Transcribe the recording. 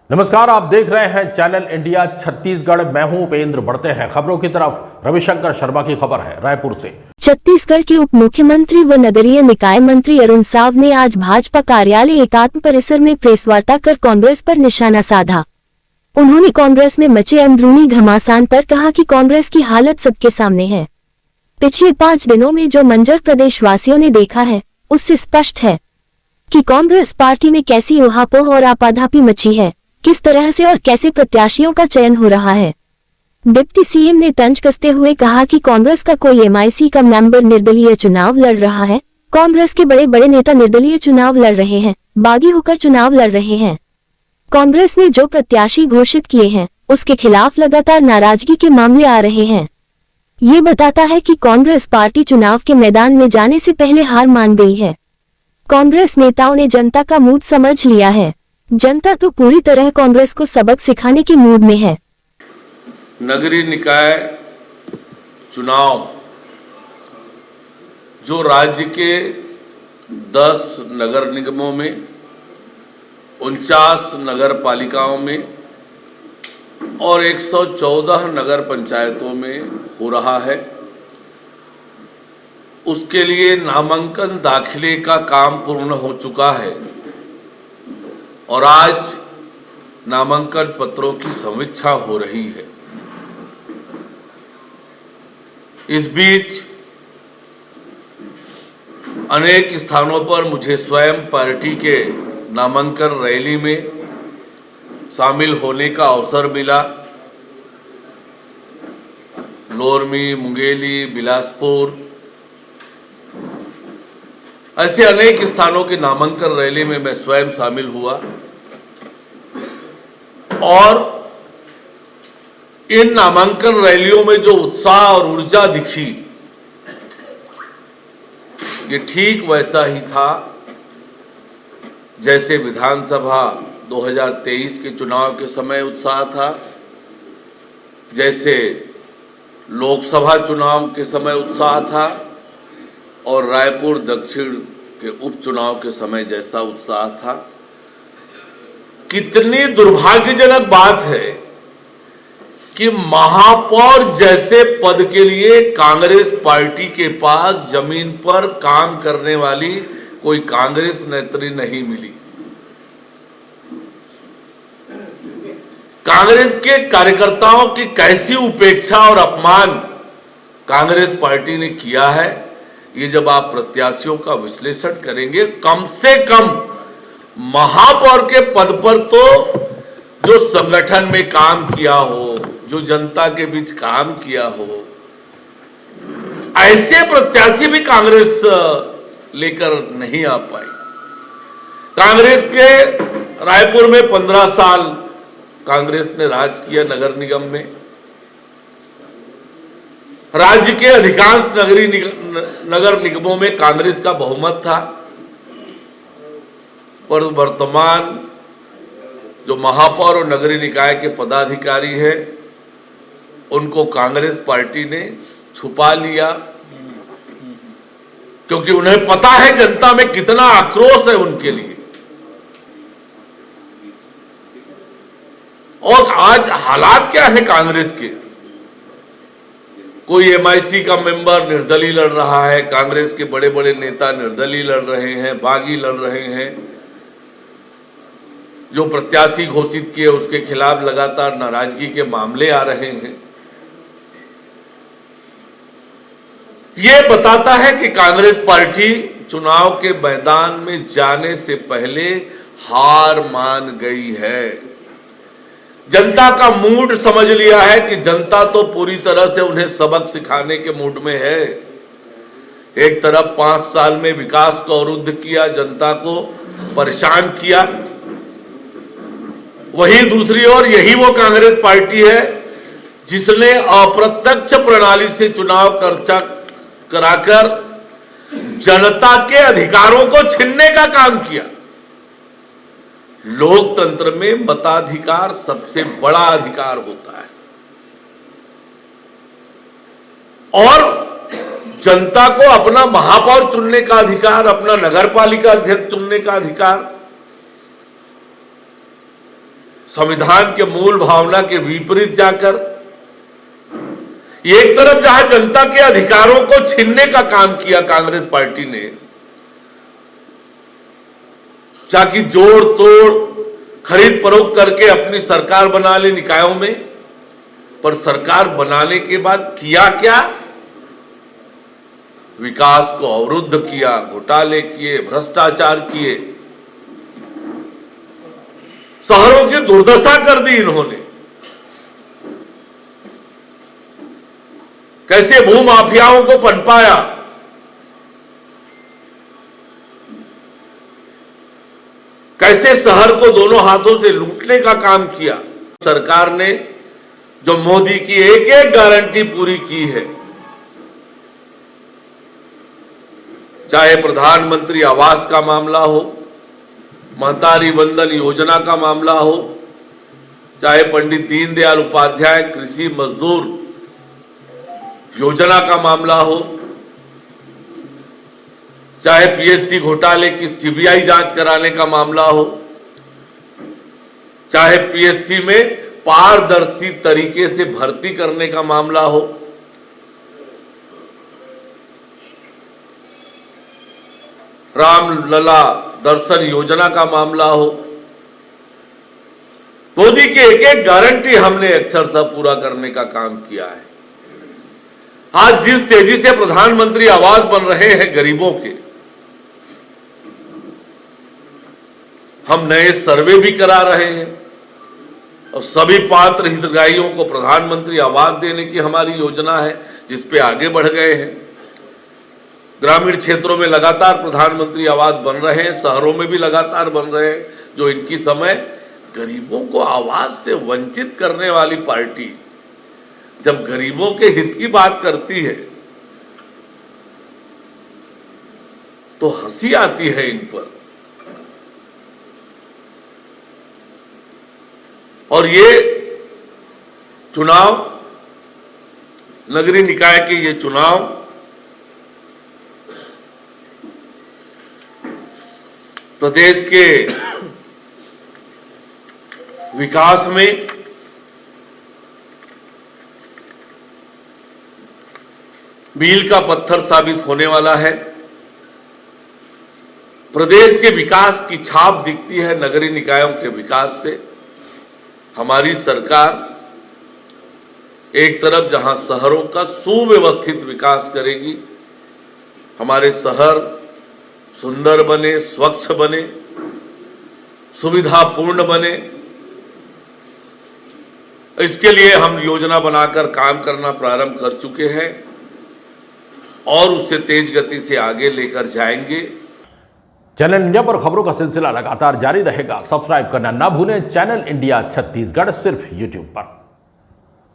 नमस्कार, आप देख रहे हैं चैनल इंडिया छत्तीसगढ़। मैं हूं उपेंद्र। बढ़ते हैं खबरों की तरफ। रविशंकर शर्मा की खबर है रायपुर से। छत्तीसगढ़ के उप मुख्यमंत्री व नगरीय निकाय मंत्री अरुण साव ने आज भाजपा कार्यालय एकात्म परिसर में प्रेस वार्ता कर कांग्रेस पर निशाना साधा। उन्होंने कांग्रेस में मचे अंदरूनी घमासान पर कहा कि कांग्रेस की हालत सबके सामने है। पिछले 5 दिनों में जो मंजर प्रदेशवासियों ने देखा है, उससे स्पष्ट है कि कांग्रेस पार्टी में कैसी ऊहापोह और आपाधापी मची है, किस तरह से और कैसे प्रत्याशियों का चयन हो रहा है। डिप्टी सीएम ने तंज कसते हुए कहा कि कांग्रेस का कोई एमआईसी का मेंबर निर्दलीय चुनाव लड़ रहा है। कांग्रेस के बड़े बड़े नेता निर्दलीय चुनाव लड़ रहे हैं, बागी होकर चुनाव लड़ रहे हैं। कांग्रेस ने जो प्रत्याशी घोषित किए हैं, उसके खिलाफ लगातार नाराजगी के मामले आ रहे हैं। ये बताता है कि कांग्रेस पार्टी चुनाव के मैदान में जाने से पहले हार मान गई है। कांग्रेस नेताओं ने जनता का मूड समझ लिया है। जनता तो पूरी तरह कांग्रेस को सबक सिखाने के मूड में है। नगरीय निकाय चुनाव जो राज्य के 10 नगर निगमों में 49 नगर पालिकाओं में और 114 नगर पंचायतों में हो रहा है, उसके लिए नामांकन दाखिले का काम पूर्ण हो चुका है और आज नामांकन पत्रों की समीक्षा हो रही है। इस बीच अनेक स्थानों पर मुझे स्वयं पार्टी के नामांकन रैली में शामिल होने का अवसर मिला। लोरमी, मुंगेली, बिलासपुर, ऐसे अनेक स्थानों के नामांकन रैली में मैं स्वयं शामिल हुआ और इन नामांकन रैलियों में जो उत्साह और ऊर्जा दिखी, ये ठीक वैसा ही था जैसे विधानसभा 2023 के चुनाव के समय उत्साह था, जैसे लोकसभा चुनाव के समय उत्साह था और रायपुर दक्षिण के उपचुनाव के समय जैसा उत्साह था। कितनी दुर्भाग्यजनक बात है कि महापौर जैसे पद के लिए कांग्रेस पार्टी के पास जमीन पर काम करने वाली कोई कांग्रेस नेत्री नहीं मिली। कांग्रेस के कार्यकर्ताओं की कैसी उपेक्षा और अपमान कांग्रेस पार्टी ने किया है, ये जब आप प्रत्याशियों का विश्लेषण करेंगे, कम से कम महापौर के पद पर तो जो संगठन में काम किया हो, जो जनता के बीच काम किया हो, ऐसे प्रत्याशी भी कांग्रेस लेकर नहीं आ पाई। कांग्रेस के रायपुर में 15 साल कांग्रेस ने राज किया नगर निगम में। राज्य के अधिकांश नगर निगमों में कांग्रेस का बहुमत था, पर वर्तमान जो महापौर और नगरीय निकाय के पदाधिकारी हैं, उनको कांग्रेस पार्टी ने छुपा लिया, क्योंकि उन्हें पता है जनता में कितना आक्रोश है उनके लिए। और आज हालात क्या है कांग्रेस के? कोई एमआईसी का मेंबर निर्दलीय लड़ रहा है, कांग्रेस के बड़े बड़े नेता निर्दलीय लड़ रहे हैं, बागी लड़ रहे हैं। जो प्रत्याशी घोषित किए उसके खिलाफ लगातार नाराजगी के मामले आ रहे हैं। यह बताता है कि कांग्रेस पार्टी चुनाव के मैदान में जाने से पहले हार मान गई है। जनता का मूड समझ लिया है कि जनता तो पूरी तरह से उन्हें सबक सिखाने के मूड में है। एक तरफ 5 साल में विकास को अवरुद्ध किया, जनता को परेशान किया, वहीं दूसरी ओर यही वो कांग्रेस पार्टी है जिसने अप्रत्यक्ष प्रणाली से चुनाव कराकर जनता के अधिकारों को छीनने का काम किया। लोकतंत्र में मताधिकार सबसे बड़ा अधिकार होता है और जनता को अपना महापौर चुनने का अधिकार, अपना नगर पालिका अध्यक्ष चुनने का अधिकार संविधान के मूल भावना के विपरीत जाकर एक तरफ जहां जनता के अधिकारों को छीनने का काम किया कांग्रेस पार्टी ने, ताकि जोड़ तोड़ खरीद फरोख्त करके अपनी सरकार बना ली निकायों में, पर सरकार बनाने के बाद किया क्या? विकास को अवरुद्ध किया, घोटाले किए, भ्रष्टाचार किए, शहरों की दुर्दशा कर दी इन्होंने। कैसे भूमाफियाओं को पनपाया, कैसे शहर को दोनों हाथों से लूटने का काम किया। सरकार ने जो मोदी की एक एक गारंटी पूरी की है, चाहे प्रधानमंत्री आवास का मामला हो, महतारी वंदन योजना का मामला हो, चाहे पंडित दीनदयाल उपाध्याय कृषि मजदूर योजना का मामला हो, चाहे पीएससी घोटाले की सीबीआई जांच कराने का मामला हो, चाहे पीएससी में पारदर्शी तरीके से भर्ती करने का मामला हो, रामलला दर्शन योजना का मामला हो, मोदी की एक एक गारंटी हमने अक्षरशः पूरा करने का काम किया है। आज जिस तेजी से प्रधानमंत्री आवास बन रहे हैं गरीबों के, हम नए सर्वे भी करा रहे हैं और सभी पात्र हितग्राहियों को प्रधानमंत्री आवास देने की हमारी योजना है, जिस पे आगे बढ़ गए हैं। ग्रामीण क्षेत्रों में लगातार प्रधानमंत्री आवास बन रहे हैं, शहरों में भी लगातार बन रहे हैं। जो इनकी समय गरीबों को आवास से वंचित करने वाली पार्टी जब गरीबों के हित की बात करती है तो हंसी आती है इन पर। और ये चुनाव, नगरीय निकाय के ये चुनाव प्रदेश के विकास में मील का पत्थर साबित होने वाला है। प्रदेश के विकास की छाप दिखती है नगरीय निकायों के विकास से। हमारी सरकार एक तरफ जहां शहरों का सुव्यवस्थित विकास करेगी, हमारे शहर सुंदर बने, स्वच्छ बने, सुविधापूर्ण बने, इसके लिए हम योजना बनाकर काम करना प्रारंभ कर चुके हैं और उससे तेज गति से आगे लेकर जाएंगे। चैनल इंडिया पर खबरों का सिलसिला लगातार जारी रहेगा। सब्सक्राइब करना ना भूलें चैनल इंडिया छत्तीसगढ़, सिर्फ यूट्यूब पर।